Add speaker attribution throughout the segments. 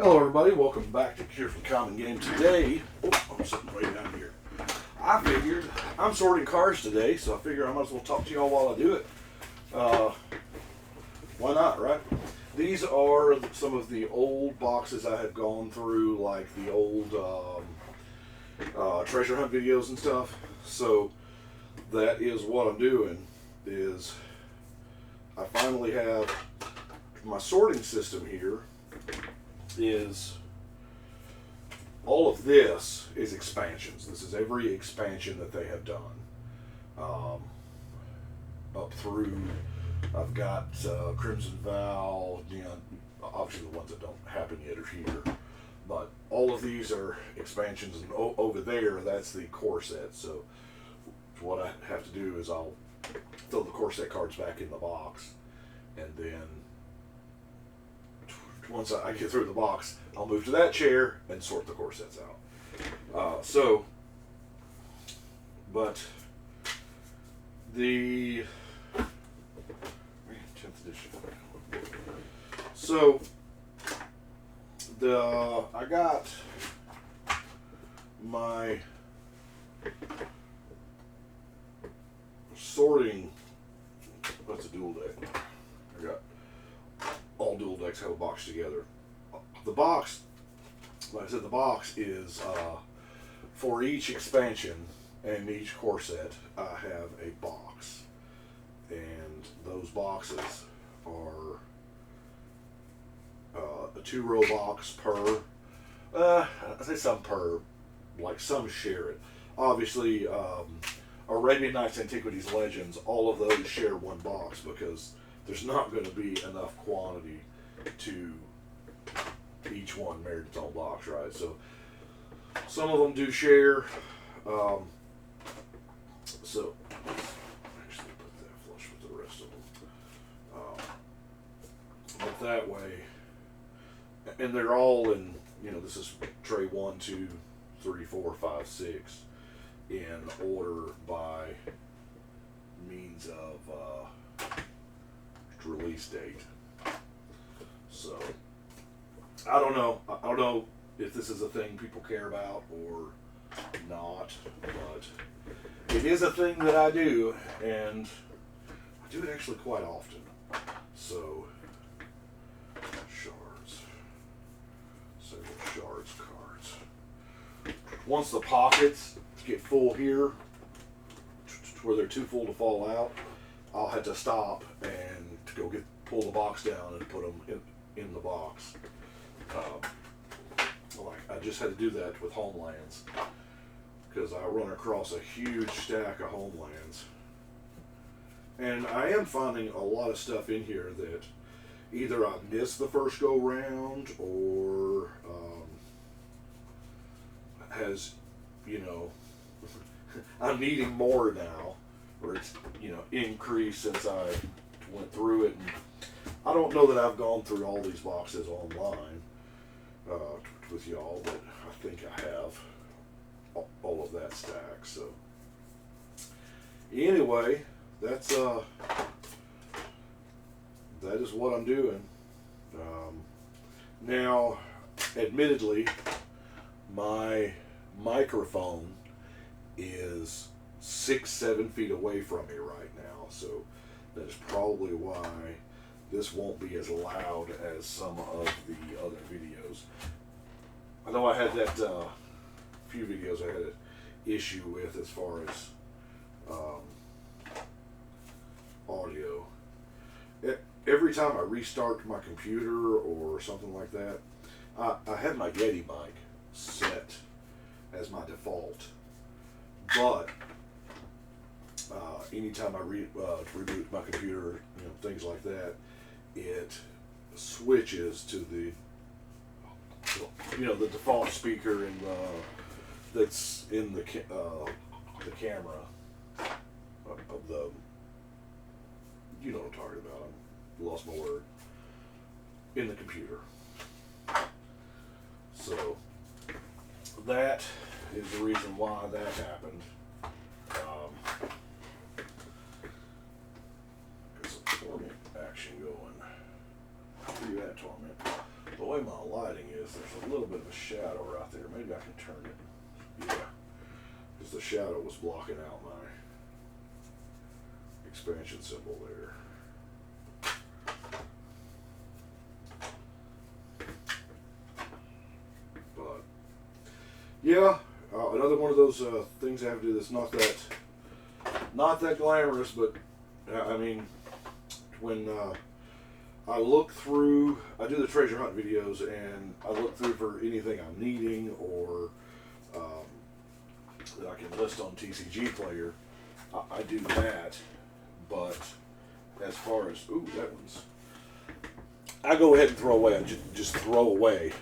Speaker 1: Hello everybody, welcome back to Cure from Common Game. Today, I'm sitting right down here. I figured, I'm sorting cards today, so I figure I might as well talk to y'all while I do it. Why not, right? These are some of the old boxes I have gone through, like the old treasure hunt videos and stuff. So that is what I'm doing, is I finally have my sorting system here. Is all of this is expansions. This is every expansion that they have done up through. I've got Crimson Vow, obviously the ones that don't happen yet are here, but all of these are expansions, and over there that's the core set. So what I have to do is I'll throw the core set cards back in the box, and then once I get through the box, I'll move to that chair and sort the core sets out. But the 10th edition. So I got my sorting. That's a dual deck. I got all dual decks have a box together. The box, like I said, the box is for each expansion and each core set. I have a box, and those boxes are a 2-row box per. I say some per, like some share it. Obviously, Arabian Nights, Antiquities, Legends, all of those share one box because there's not going to be enough quantity to each one merit its own box, right? So some of them do share. So let's actually put that flush with the rest of them. But that way, and they're all in, this is tray 1, 2, 3, 4, 5, 6 in order by means of release date. So I don't know if this is a thing people care about or not, but it is a thing that I do, and I do it actually quite often. So several shards cards. Once the pockets get full here, where they're too full to fall out, I'll have to stop and to go pull the box down and put them in the box. I just had to do that with Homelands because I run across a huge stack of Homelands, and I am finding a lot of stuff in here that either I missed the first go round or has, I'm needing more now, or it's increased since I went through it. And I don't know that I've gone through all these boxes online with y'all, but I think I have all of that stack. So anyway, that is what I'm doing. Now, admittedly, my microphone is 6-7 feet away from me right now, so that is probably why this won't be as loud as some of the other videos. I know I had that few videos I had an issue with as far as audio. Every time I restart my computer or something like that, I had my Yeti mic set as my default, but anytime I reboot my computer, things like that, it switches to the the default speaker in that's in the camera of the, you know what I'm talking about. I lost my word. In the computer. So that is the reason why that happened. Got some torment action going. Where you at, torment? The way my lighting is, there's a little bit of a shadow right there. Maybe I can turn it. Yeah. Because the shadow was blocking out my expansion symbol there. But, yeah, another one of those things I have to do that's not that glamorous, but, I mean, when I look through, I do the treasure hunt videos, and I look through for anything I'm needing or that I can list on TCG Player. I do that, but as far as, ooh, that one's, I go ahead and throw away, I just throw away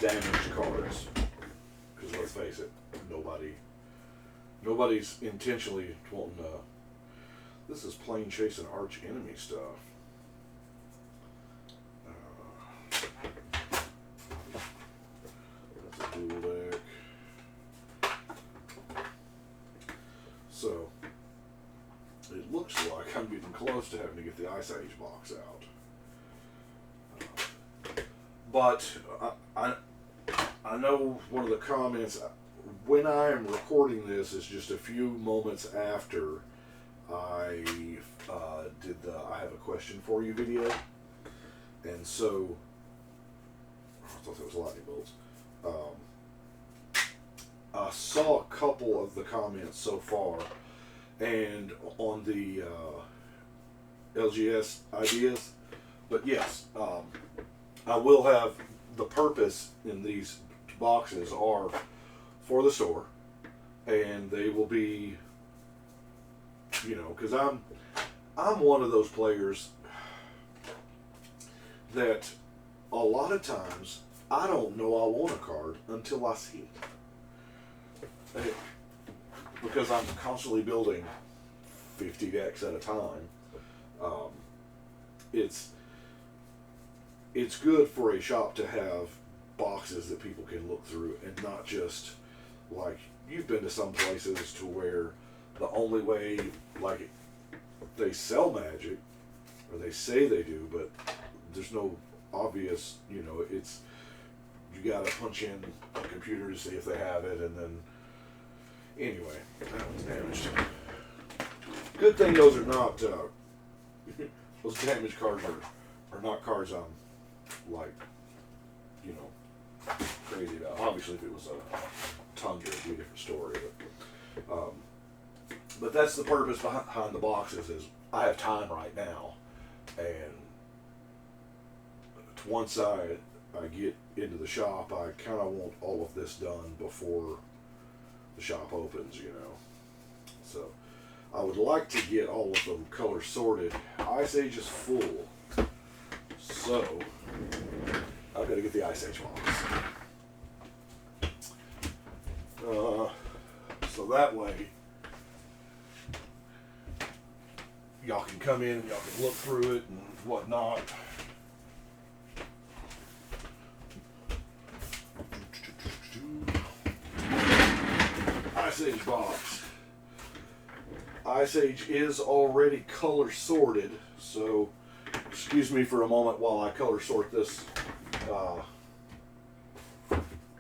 Speaker 1: damaged cards. Because let's face it, nobody's intentionally wanting this is plain chasing arch enemy stuff. That's a dual deck. So, it looks like I'm getting close to having to get the Ice Age box out. But I know one of the comments, when I am recording this, is just a few moments after I did the I have a question for you video. And so, I thought that was lightning bolts. I saw a couple of the comments so far, and on the LGS ideas, but yes, I will have the purpose in these boxes are for the store, and they will be, you know, because I'm one of those players that a lot of times I don't know I want a card until I see it. Because I'm constantly building 50 decks at a time. It's good for a shop to have boxes that people can look through, and not just like you've been to some places to where the only way, like, they sell Magic, or they say they do, but there's no obvious, you know, it's, you gotta punch in a computer to see if they have it, and then, anyway, that one's damaged. Good thing those are not, those damaged cards are not cards I'm, like, you know, crazy about. Obviously, if it was a Tundra, it'd be a different story, but that's the purpose behind the boxes, is I have time right now, and once I get into the shop, I kind of want all of this done before the shop opens, you know. So I would like to get all of them color sorted. Ice Age is full, so I've got to get the Ice Age box. So that way, y'all can come in and y'all can look through it and whatnot. Ice Age box. Ice Age is already color sorted, so excuse me for a moment while I color sort this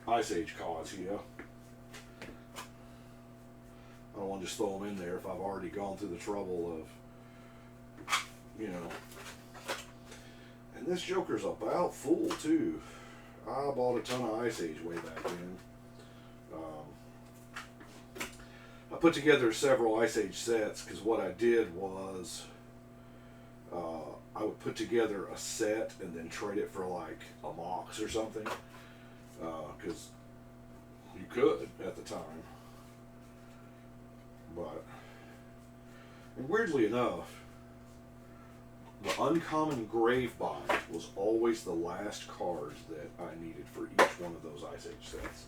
Speaker 1: Ice Age cards here. I don't want to just throw them in there if I've already gone through the trouble of, you know. And this Joker's about full too. I bought a ton of Ice Age way back then. I put together several Ice Age sets because what I did was I would put together a set and then trade it for like a Mox or something, because you could at the time. But, and weirdly enough, the Uncommon Gravebind was always the last card that I needed for each one of those Ice Age sets.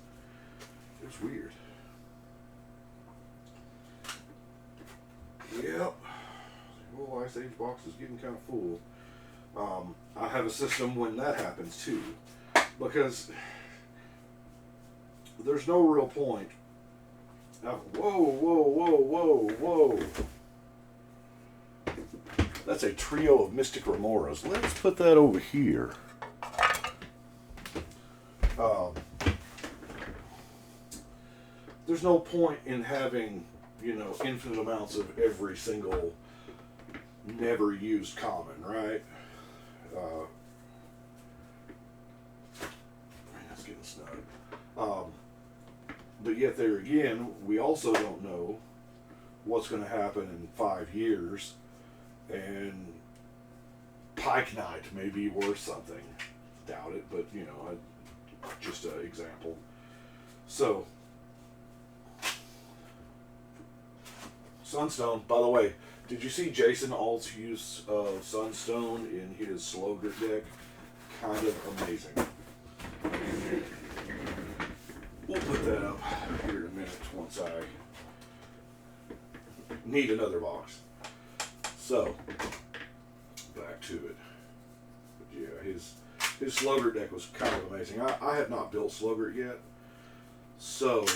Speaker 1: It was weird. Yep. The whole Ice Age box is getting kind of full. I have a system when that happens too, because there's no real point. Whoa. That's a trio of Mystic Remoras. Let's put that over here. There's no point in having, infinite amounts of every single never used common, right? That's getting snug. But yet there again, we also don't know what's going to happen in 5 years, and Pike Knight may be worth something. Doubt it, but just an example. So, Sunstone, by the way, did you see Jason Alt's use of Sunstone in his Slogert deck? Kind of amazing. We'll put that up here in a minute once I need another box. So, back to it. But yeah, his Slogert deck was kind of amazing. I have not built Slogert yet, so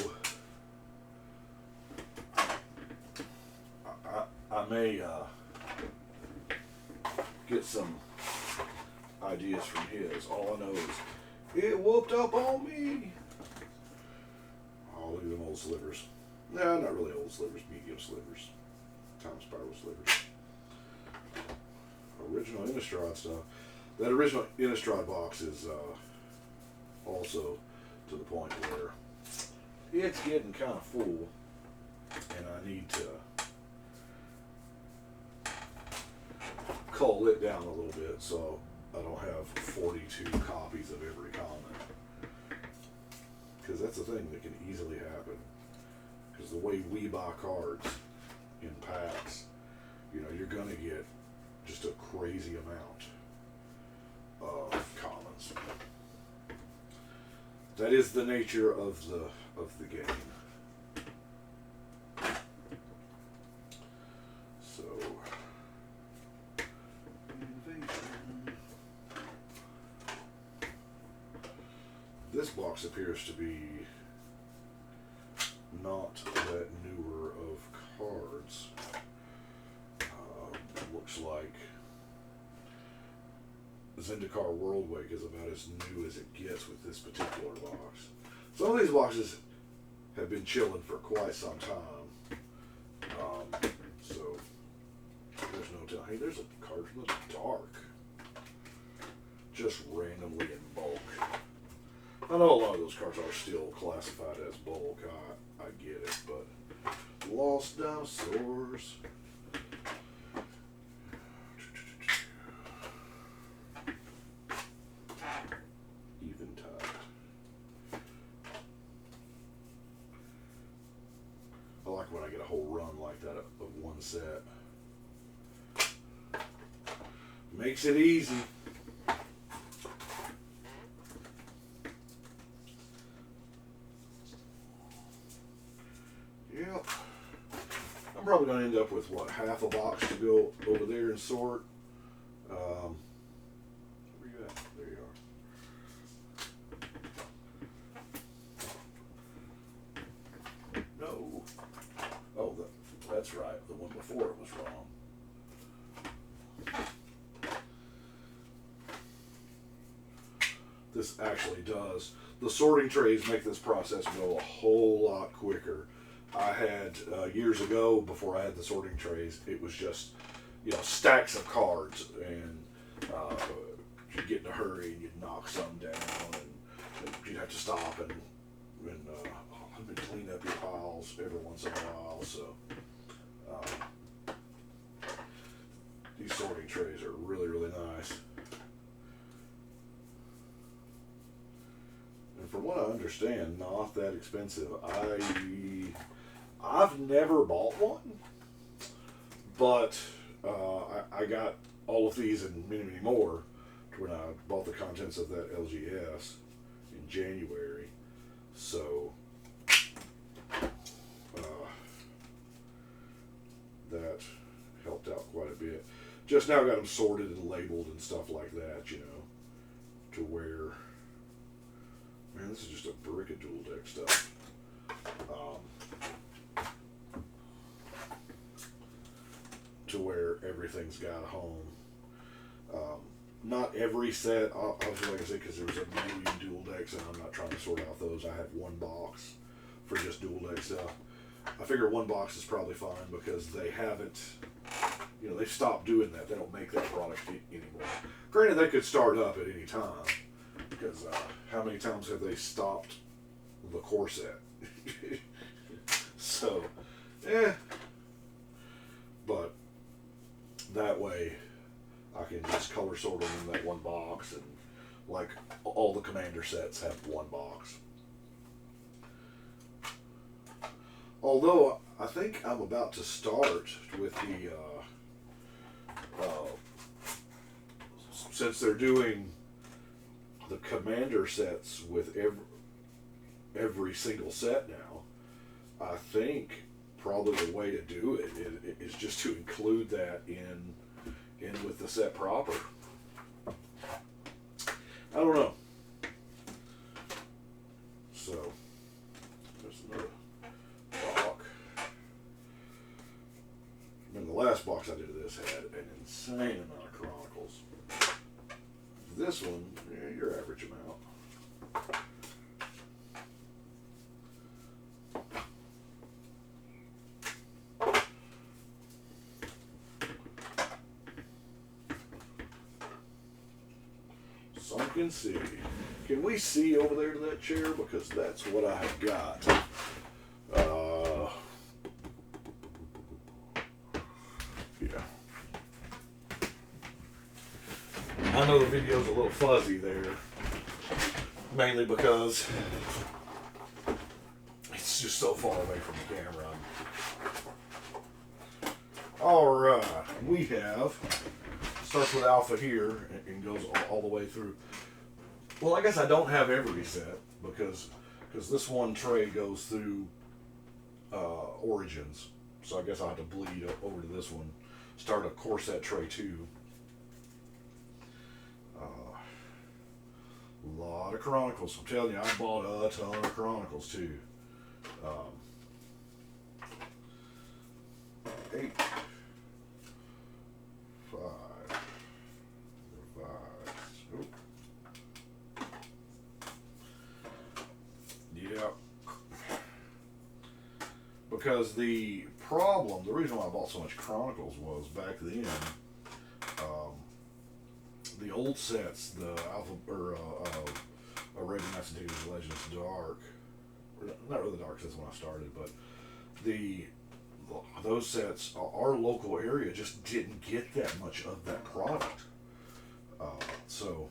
Speaker 1: I may get some ideas from his. All I know is it whooped up on me. Oh, look at them old slivers. No, not really old slivers, medium slivers. Time spiral slivers. Original Innistrad stuff. That original Innistrad box is also to the point where it's getting kind of full, and I need to cull it down a little bit so I don't have 42 copies of every common. Because that's a thing that can easily happen. Because the way we buy cards in packs, you're going to get just a crazy amount of commons. That is the nature of the game. So, this box appears to be not that newer of cards. Looks like Zendikar Worldwake is about as new as it gets with this particular box. Some of these boxes have been chilling for quite some time. So there's no telling. Hey, there's a card from the dark. Just randomly in bulk. I know a lot of those cards are still classified as bulk. I get it, but Lost Dinosaurs. Eventide. I like when I get a whole run like that of one set. Makes it easy. Yep. I'm probably going to end up with, what, half a box to go over there and sort. Where you at? There you are. No. Oh, that's right. The one before it was wrong. This actually does. The sorting trays make this process go a whole lot quicker. I had, years ago, before I had the sorting trays, it was just, stacks of cards, and you'd get in a hurry and you'd knock some down, and you'd have to stop and clean up your piles every once in a while. So these sorting trays are really, really nice. And from what I understand, not that expensive. I've never bought one, but I got all of these and many, many more when I bought the contents of that LGS in January. So that helped out quite a bit. Just now got them sorted and labeled and stuff like that, to where, man, this is just a brick of dual deck stuff. To where everything's got a home. Not every set, obviously, like I said, because there was a million dual deck decks, and I'm not trying to sort out those. I have one box for just dual deck stuff. I figure one box is probably fine because they haven't, you know, they've stopped doing that. They don't make that product anymore. Granted, they could start up at any time because how many times have they stopped the core set? So, but that way I can just color sort them in that one box, and like all the commander sets have one box. Although I think I'm about to start with the since they're doing the commander sets with every single set now, I think probably the way to do it is just to include that in with the set proper. I don't know. So there's another box. And the last box I did of this had an insane amount of Chronicles. This one, your average amount. Sunken City. Can we see over there to that chair? Because that's what I have got. Yeah. I know the video's a little fuzzy there, mainly because it's just so far away from the camera. Alright, we have, starts with alpha here and goes all the way through. Well, I guess I don't have every set because this one tray goes through Origins. So I guess I'll have to bleed over to this one. Start a core set tray 2. A lot of Chronicles. I'm telling you, I bought a ton of Chronicles too. 8, 5, revised. Oop. Yeah. Because the reason why I bought so much Chronicles was back then, the old sets, the Alpha or Arabian Nights and Tickets of Legends Dark, not really Dark, that's when I started, but those sets, our local area just didn't get that much of that product. So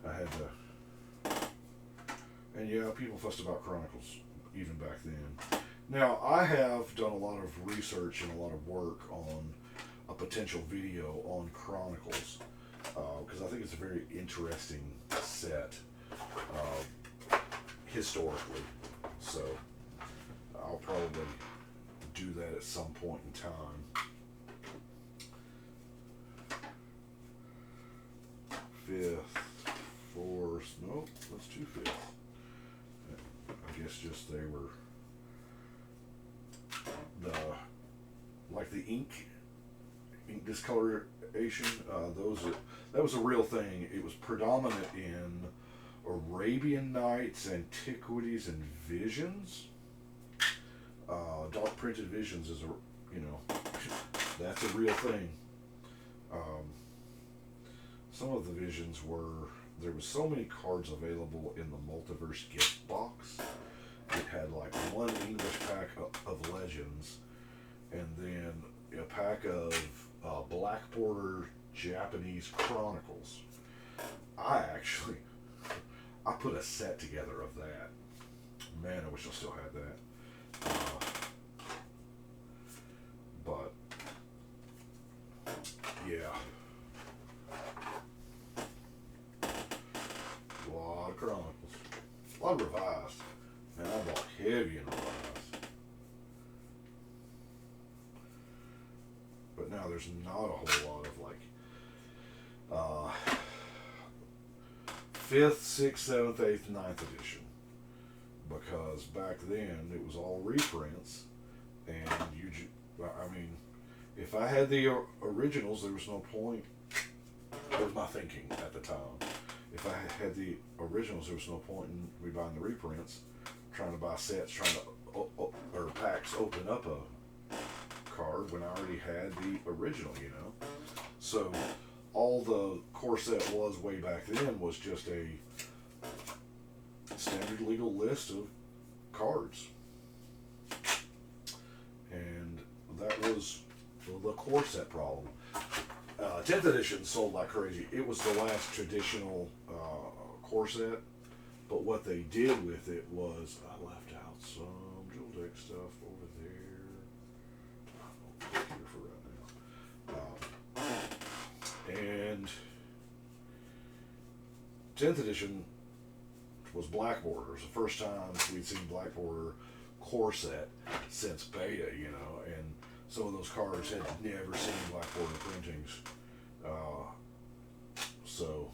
Speaker 1: I had to, and yeah, people fussed about Chronicles even back then. Now, I have done a lot of research and a lot of work on a potential video on Chronicles because I think it's a very interesting set historically. So I'll probably do that at some point in time. Fifth, fourth, nope, that's 2 fifths. I guess just they were the ink discoloration. That was a real thing. It was predominant in Arabian Nights, Antiquities, and Visions. Dark printed Visions is that's a real thing. Some of the Visions there was so many cards available in the Multiverse gift box. It had like one English pack of Legends, and then a pack of Black Border Japanese Chronicles. I put a set together of that. Man, I wish I still had that. But yeah, a lot of Chronicles, a lot of revised. Man, I bought heavy in revised. But now there's not a whole lot of like 5th, 6th, 7th, 8th, 9th edition. Because back then it was all reprints, and if I had the originals, there was no point. That was my thinking at the time. If if I had the originals, there was no point in me buying the reprints, trying to buy sets, trying to or packs open up a card when I already had the original, you know. So all the core set was way back then was just a standard legal list of cards, and that was the core set problem. 10th edition sold like crazy. It was the last traditional core set, but what they did with it was I left out some Jewel Deck stuff over there. I'll look here for right now. And 10th edition was black border. It was the first time we'd seen black border core set since beta, you know, and some of those cards had never seen black border printings. So,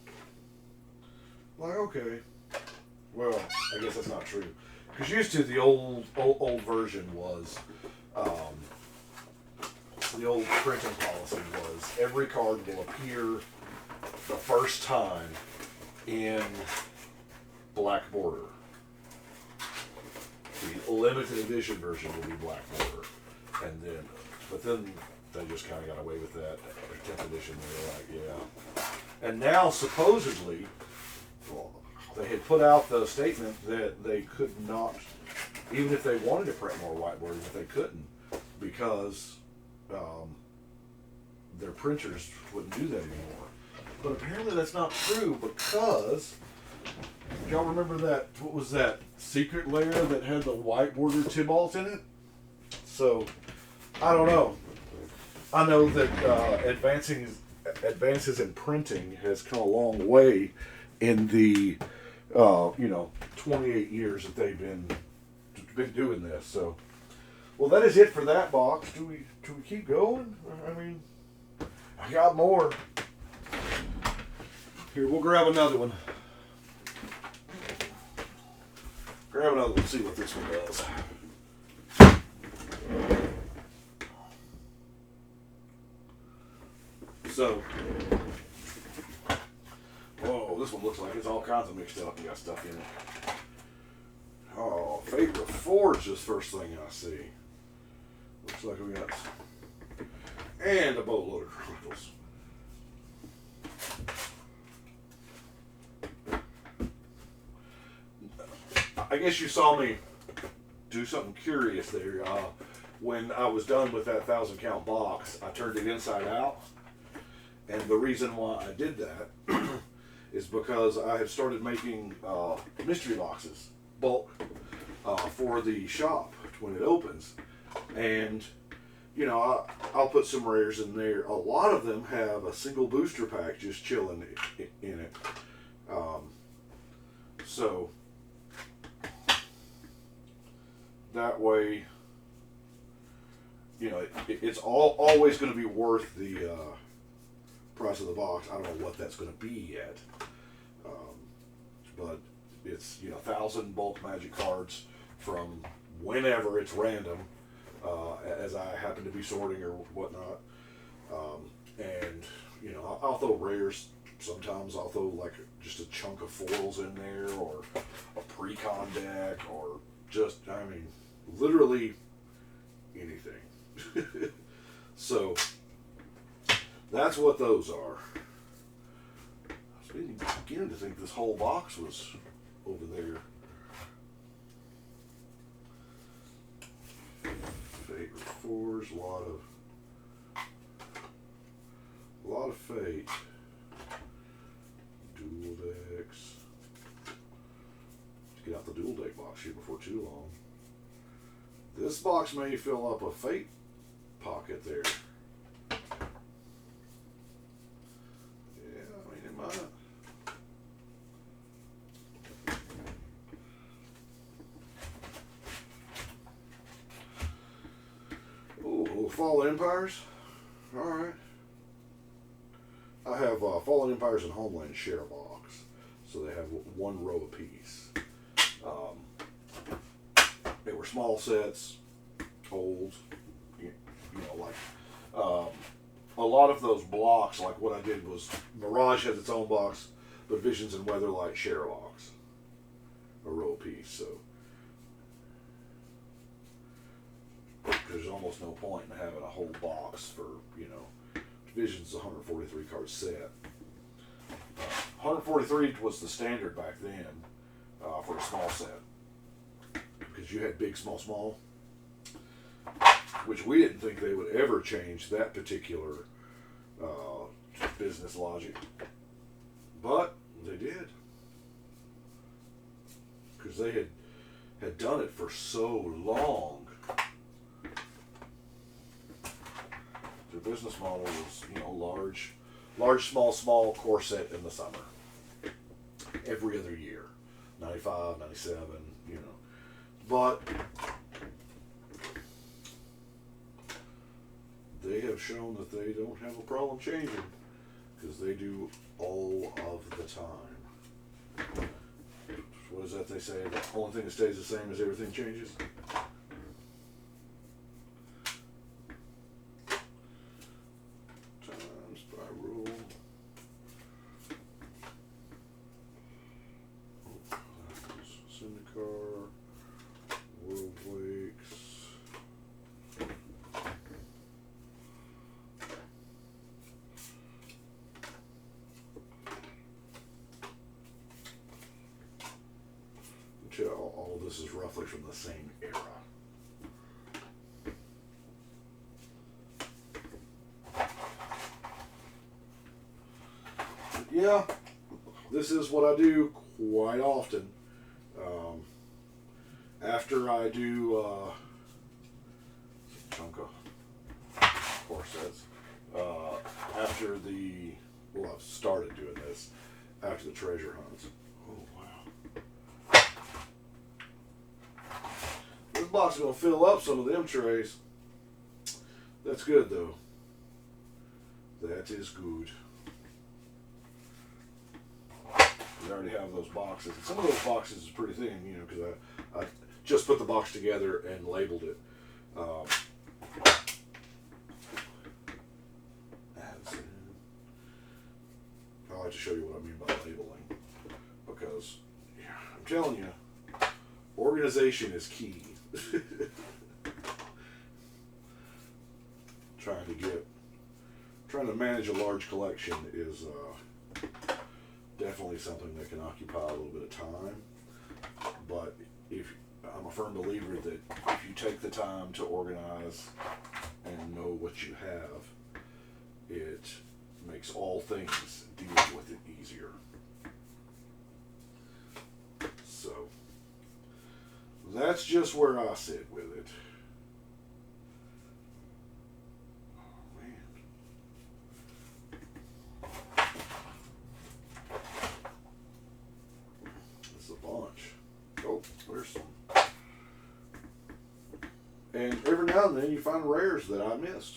Speaker 1: like, okay, well, I guess that's not true. Because used to the old version was, the old printing policy was every card will appear the first time in black border. The limited edition version will be black border, and then, but then they just kind of got away with that. 10th edition, they were like, yeah. And now supposedly, well, they had put out the statement that they could not, even if they wanted to print more white borders, that they couldn't, because their printers wouldn't do that anymore. But apparently that's not true, because y'all remember that, what was that secret layer that had the white border Tybalt in it? So, I don't know. I know that advances in printing has come a long way in the 28 years that they've been doing this. So, well, that is it for that box. Do we keep going? I mean, I got more. Here, we'll grab another one. Grab another one, see what this one does. So, whoa, this one looks like it's all kinds of mixed up and got stuff in it. Oh, Favorite Forge is the first thing I see. Looks like we got, and a boatload of chronicles. I guess you saw me do something curious there. When I was done with that 1,000 count box, I turned it inside out. And the reason why I did that is because I have started making mystery boxes, bulk, for the shop when it opens. And, you know, I'll put some rares in there. A lot of them have a single booster pack just chilling in it. So, that way, you know, it's always going to be worth the price of the box. I don't know what that's going to be yet, but it's, you know, 1,000 bulk Magic cards from whenever it's random, as I happen to be sorting or whatnot, and, you know, I'll throw rares. Sometimes I'll throw like just a chunk of foils in there, or a pre-con deck, or just, I mean, literally anything. So that's what those are. I was beginning to think this whole box was over there. Favorite Fours, a lot of Fate. Dual decks. Let's get out the dual deck box here before too long. This box may fill up a Fate pocket there. Yeah, I mean, it might. Oh, Fallen Empires. Alright. I have Fallen Empires and Homeland share a box. So they have one row apiece. They were small sets, old, you know, like a lot of those blocks, like what I did was Mirage has its own box, but Visions and Weatherlight share locks, a row apiece. So there's almost no point in having a whole box for, you know, Visions 143 card set. 143 was the standard back then for a small set, because you had big, small, small, which we didn't think they would ever change that particular business logic, but they did, because they had done it for so long. Their business model was, you know, large, small, small core set in the summer, every other year, 95, 97, you know, but they have shown that they don't have a problem changing, because they do all of the time. What is that they say? The only thing that stays the same is everything changes. Times by rule. Syndicar, World Wakes. All of this is roughly from the same era. But yeah, this is what I do quite often. After I do a chunk of core sets, after I've started doing this after the treasure hunts. Oh wow. This box is going to fill up some of them trays. That's good though. That is good. We already have those boxes. And some of those boxes is pretty thin, you know, because I just put the box together and labeled it. I like to show you what I mean by labeling, because I'm telling you, organization is key. Trying to manage a large collection is definitely something that can occupy a little bit of time. But I'm a firm believer that if you take the time to organize and know what you have, it makes all things deal with it easier. So that's just where I sit with it. Oh man. That's a bunch. Oh, there's some. And every now and then you find rares that I missed.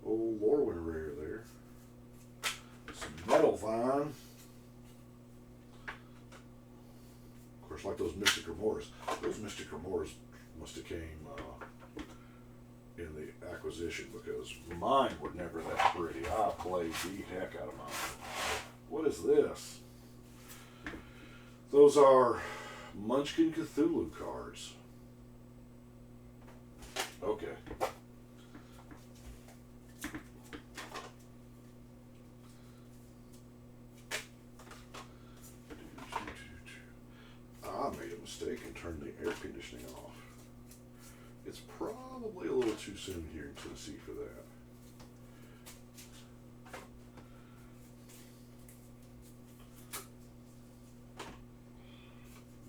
Speaker 1: Old Lorwyn rare there. Some Metal Vine. Of course, like those Mystic Remoras. Those Mystic Remoras must have came in the acquisition, because mine were never that pretty. I played the heck out of mine. What is this? Those are Munchkin Cthulhu cards. Okay. I made a mistake and turned the air conditioning off. It's probably a little too soon here in Tennessee for that.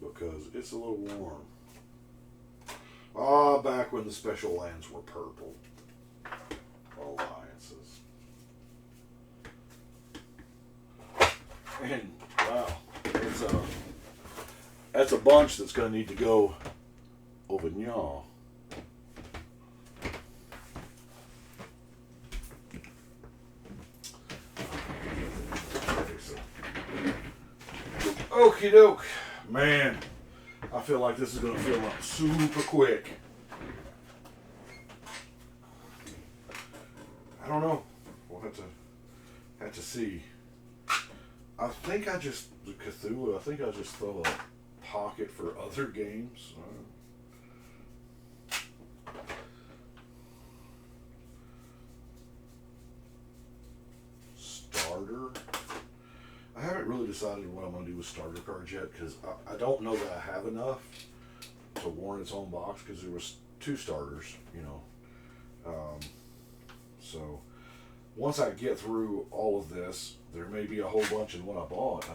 Speaker 1: Because it's a little warm. Back when the special lands were purple. Alliances. And, wow, that's a bunch that's going to need to go over y'all. Okie doke. Man, I feel like this is going to fill up super quick. I don't know. We'll have to see. I think I just, Cthulhu, I think I just throw a pocket for other games. Starter. I haven't really decided what I'm going to do with starter cards yet, because I don't know that I have enough to warrant its own box, because there was 2 starters, you know. So once I get through all of this, there may be a whole bunch in what I bought.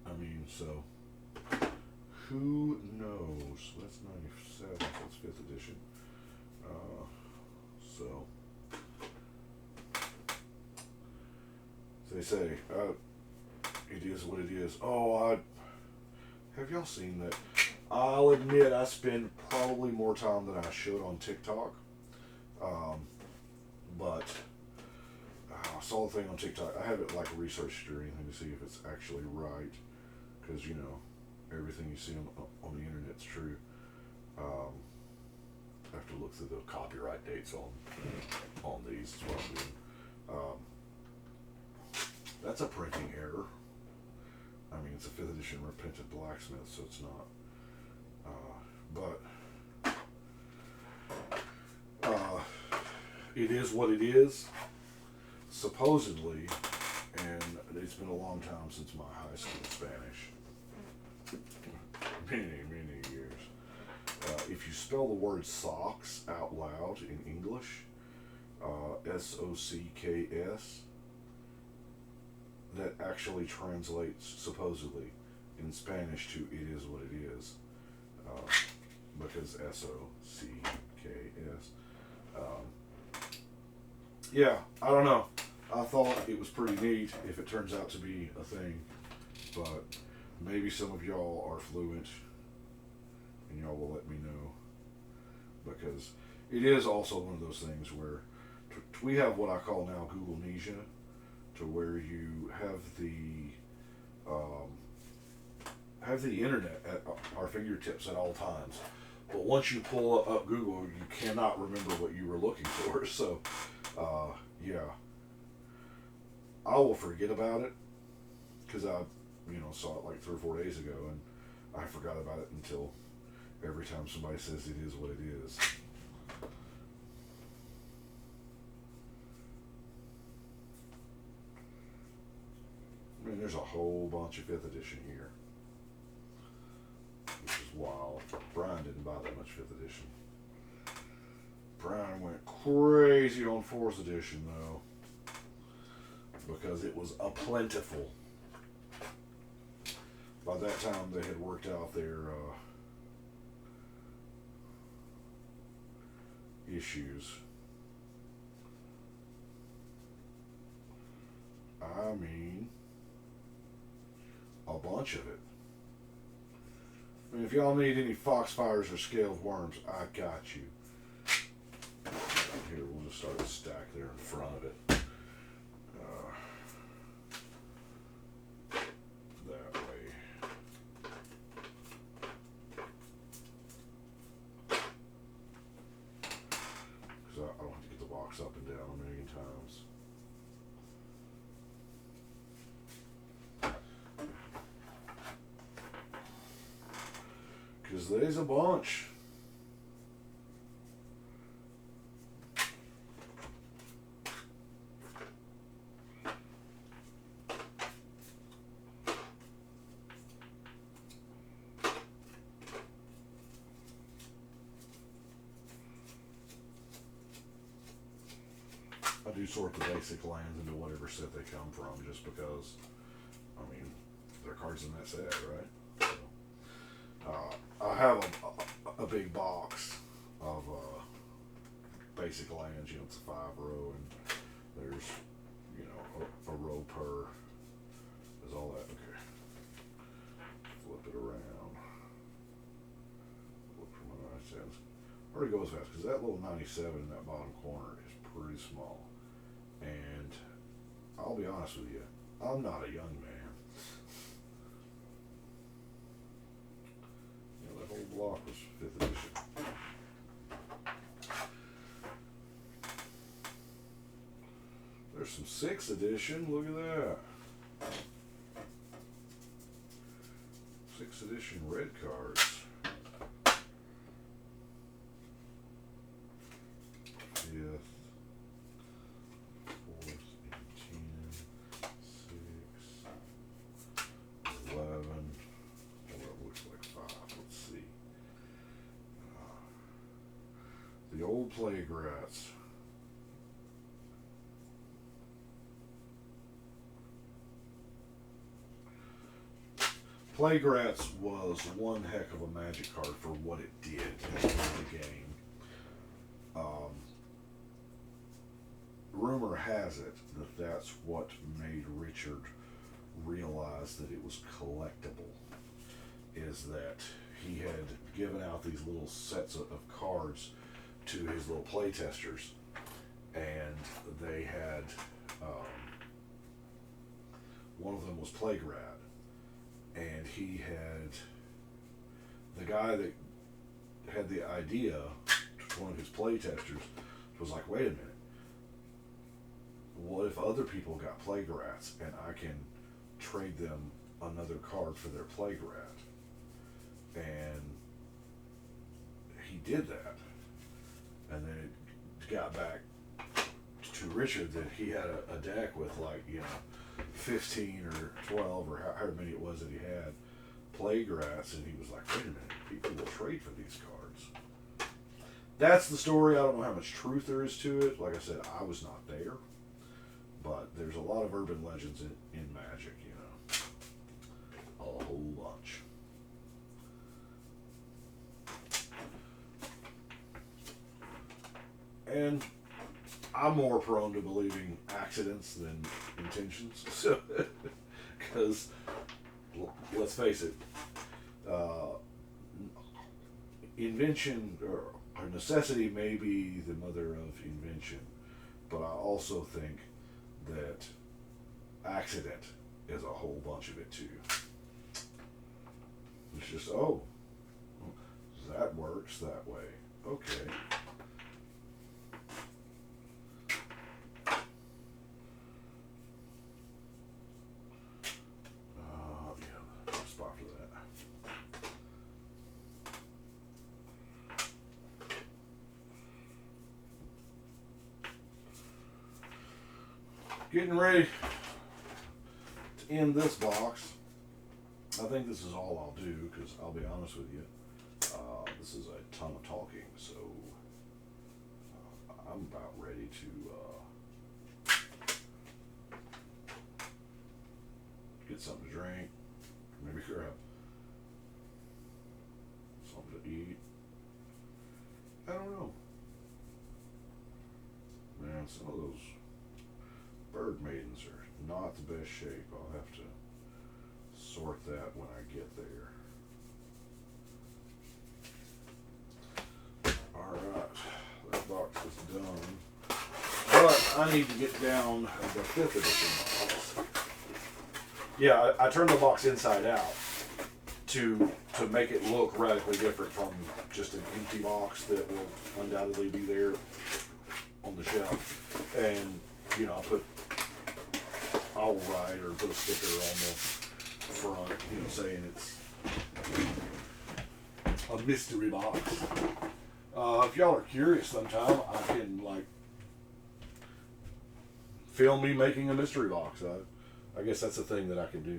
Speaker 1: I mean, so who knows? That's 97, so it's 5th edition. So they say, it is what it is. Oh, have y'all seen that? I'll admit I spend probably more time than I should on TikTok. But I saw the thing on TikTok. I haven't like researched or anything to see if it's actually right, because you know everything you see on the internet's true. I have to look through the copyright dates on these. That's what I'm doing. That's a printing error. I mean, it's a 5th edition repentant blacksmith, so it's not. It is what it is, supposedly, and it's been a long time since my high school Spanish. Many years. If you spell the word socks out loud in English, S-O-C-K-S, that actually translates, supposedly, in Spanish to it is what it is, because S-O-C-K-S. Yeah, I don't know. I thought it was pretty neat if it turns out to be a thing, but maybe some of y'all are fluent and y'all will let me know, because it is also one of those things where we have what I call now Googlenesia, to where you have the internet at our fingertips at all times. But once you pull up Google, you cannot remember what you were looking for. So, yeah, I will forget about it, because I, saw it like 3 or 4 days ago, and I forgot about it until every time somebody says it is what it is. I mean, there's a whole bunch of 5th edition here, which is wild. Brian didn't buy that much 5th edition. Brian went crazy on 4th edition, though, because it was a plentiful. By that time, they had worked out their issues. I mean, a bunch of it. I mean, if y'all need any foxfires or scaled worms, I got you. Here, we'll just start a stack there in front of it. That way. Because I don't have to get the box up and down a million times. Because there's a bunch. I do sort the basic lands into whatever set they come from, just because, I mean, they're cards in that set, right? So, I have a big box of basic lands. It's a 5-row, and there's a row per. There's all that. Okay, flip it around. Look for my 97s. Already goes fast, because that little 97 in that bottom corner is pretty small. And I'll be honest with you, I'm not a young man. That whole block was 5th edition. There's some 6th edition. Look at that. 6th edition red cards. 5th, 4th, 18, 6, 11. Well, that looks like 5. Let's see. The old plague rats. Plague Rats was one heck of a Magic card for what it did in the game. Rumor has it that that's what made Richard realize that it was collectible, is that he had given out these little sets of cards to his little playtesters, and they had, one of them was Plague Rat, and he had, the guy that had the idea, one of his playtesters, was like, wait a minute, what if other people got Plague Rats and I can trade them another card for their Plague Rat? And he did that. And then it got back to Richard that he had a deck with, like, 15 or 12 or however many it was that he had Plague Rats, and he was like, wait a minute, people will trade for these cards. That's the story. I don't know how much truth there is to it. Like I said, I was not there. But there's a lot of urban legends in Magic, a whole bunch. And I'm more prone to believing accidents than intentions. So, because, let's face it, invention or necessity may be the mother of invention, but I also think that accident is a whole bunch of it too. It's just, oh, that works that way. Okay. Yeah, spot for that. Getting ready to end this box. I think this is all I'll do, because I'll be honest with you, this is a ton of talking, so I'm about ready to get something to drink, maybe grab something to eat. I don't know. Man, some of those bird maidens are not the best shape. I'll have to sort that when I get there. Alright, that box is done. But I need to get down the 5th edition box. Yeah, I turned the box inside out to make it look radically different from just an empty box that will undoubtedly be there on the shelf. And, I put I'll write or put a sticker on the front, saying it's a mystery box. If y'all are curious sometime, I can, film me making a mystery box. I guess that's a thing that I can do.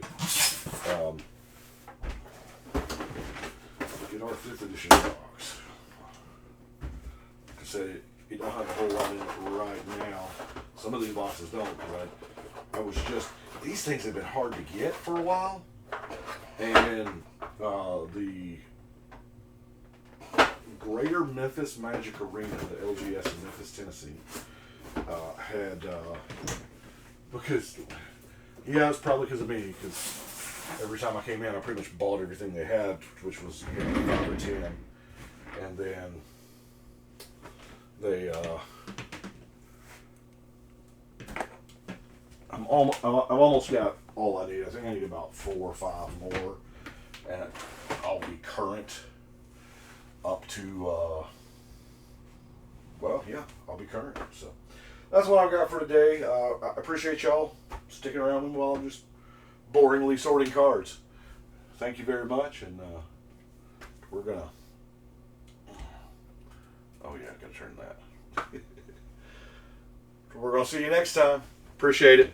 Speaker 1: Get our 5th edition box. Like I said, it don't have a whole lot in it right now. Some of these boxes don't, because I was just, these things have been hard to get for a while, and the Greater Memphis Magic Arena, the LGS in Memphis, Tennessee, had, because, it's probably because of me, because every time I came in, I pretty much bought everything they had, which was 5 or 10, and then they, I've almost got all I need. I think I need about 4 or 5 more, and I'll be current up to, I'll be current. So that's what I've got for today. I appreciate y'all sticking around while I'm just boringly sorting cards. thank you very much, and we're gonna. Oh yeah, I gotta turn that. We're gonna see you next time. Appreciate it.